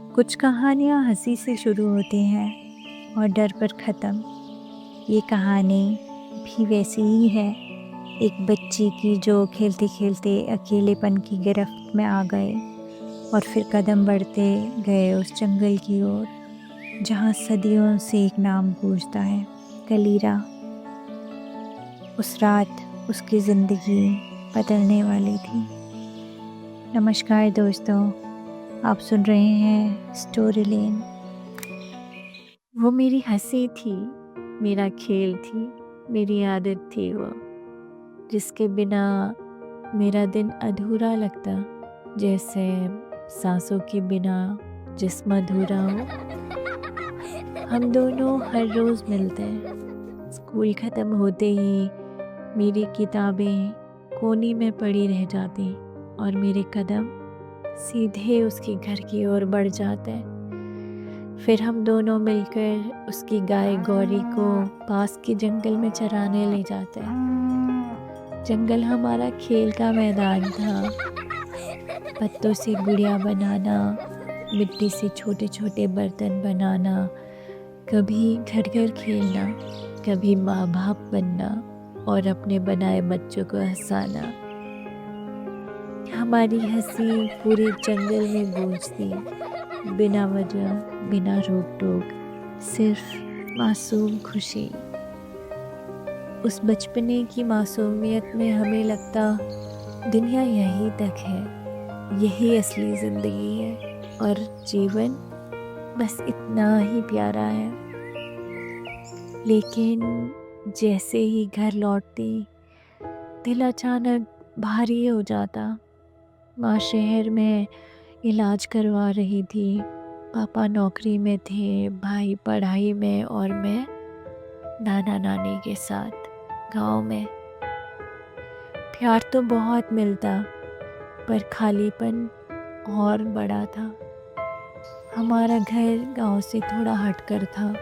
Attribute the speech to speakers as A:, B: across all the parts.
A: कुछ कहानियाँ हंसी से शुरू होती हैं और डर पर ख़त्म। ये कहानी भी वैसी ही है, एक बच्ची की जो खेलते खेलते अकेलेपन की गिरफ्त में आ गए और फिर कदम बढ़ते गए उस जंगल की ओर जहाँ सदियों से एक नाम गूंजता है, कलीरा। उस रात उसकी ज़िंदगी बदलने वाली थी। नमस्कार दोस्तों, आप सुन रहे हैं स्टोरी लेन। वो मेरी हंसी थी, मेरा खेल थी, मेरी आदत थी वो, जिसके बिना मेरा दिन अधूरा लगता, जैसे सांसों के बिना जिस्म अधूरा हो। हम दोनों हर रोज़ मिलते हैं। स्कूल ख़त्म होते ही मेरी किताबें कोने में पड़ी रह जाती और मेरे कदम सीधे उसके घर की ओर बढ़ जाते हैं। फिर हम दोनों मिलकर उसकी गाय गौरी को पास के जंगल में चराने ले जाते हैं। जंगल हमारा खेल का मैदान था। पत्तों से गुड़िया बनाना, मिट्टी से छोटे छोटे बर्तन बनाना, कभी घर घर खेलना, कभी माँ बाप बनना और अपने बनाए बच्चों को हंसाना। हमारी हंसी पूरे जंगल में गूंजती, बिना वजह, बिना रोक टोक, सिर्फ मासूम खुशी। उस बचपने की मासूमियत में हमें लगता दुनिया यहीं तक है, यही असली ज़िंदगी है और जीवन बस इतना ही प्यारा है। लेकिन जैसे ही घर लौटती, दिल अचानक भारी हो जाता। माँ शहर में इलाज करवा रही थी, पापा नौकरी में थे, भाई पढ़ाई में और मैं नाना नानी के साथ गांव में। प्यार तो बहुत मिलता, पर खालीपन और बड़ा था। हमारा घर गांव से थोड़ा हटकर था,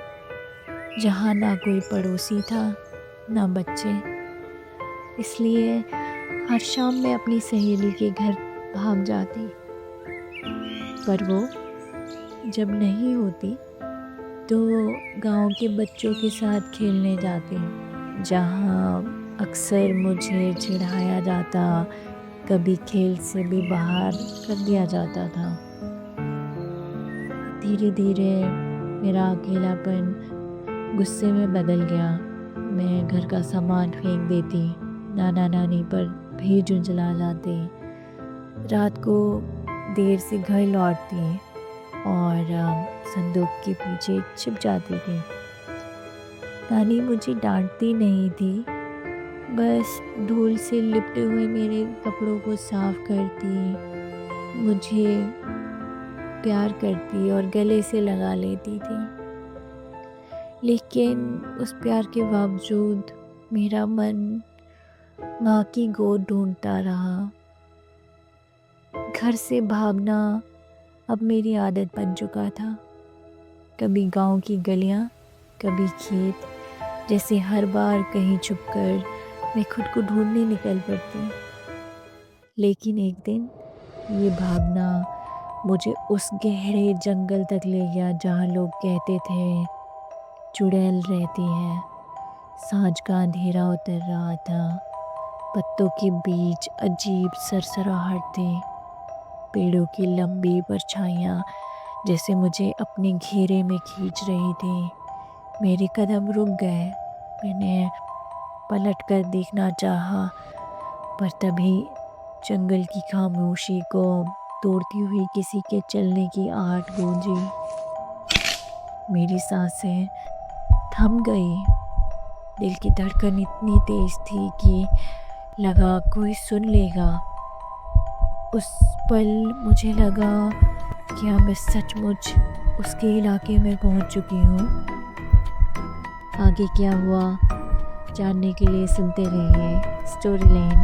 A: जहाँ ना कोई पड़ोसी था, ना बच्चे। इसलिए हर शाम मैं अपनी सहेली के घर भाग जाती, पर वो जब नहीं होती तो गांव के बच्चों के साथ खेलने जाती, जहां अक्सर मुझे चिढ़ाया जाता, कभी खेल से भी बाहर कर दिया जाता था। धीरे धीरे मेरा अकेलापन गुस्से में बदल गया। मैं घर का सामान फेंक देती, नाना नानी पर भी झुंझला जाती, रात को देर से घर लौटती और संदूक के पीछे छिप जाती थी। नानी मुझे डांटती नहीं थी, बस धूल से लिपटे हुए मेरे कपड़ों को साफ करती, मुझे प्यार करती और गले से लगा लेती थी। लेकिन उस प्यार के बावजूद मेरा मन माँ की गोद ढूंढता रहा। घर से भागना अब मेरी आदत बन चुका था। कभी गांव की गलियां, कभी खेत, जैसे हर बार कहीं छुपकर मैं खुद को ढूंढने निकल पड़ती। लेकिन एक दिन ये भागना मुझे उस गहरे जंगल तक ले गया जहाँ लोग कहते थे चुड़ैल रहती है। सांझ का अंधेरा उतर रहा था, पत्तों के बीच अजीब सरसराहट थी, पेड़ों की लंबी परछाइयाँ जैसे मुझे अपने घेरे में खींच रही थी। मेरे कदम रुक गए। मैंने पलट कर देखना चाहा, पर तभी जंगल की खामोशी को तोड़ती हुई किसी के चलने की आहट गूंजी। मेरी सांसें थम गई। दिल की धड़कन इतनी तेज थी कि लगा कोई सुन लेगा। उस पल मुझे लगा क्या मैं सचमुच उसके इलाके में पहुंच चुकी हूँ। आगे क्या हुआ जानने के लिए सुनते रहिए स्टोरी लेन।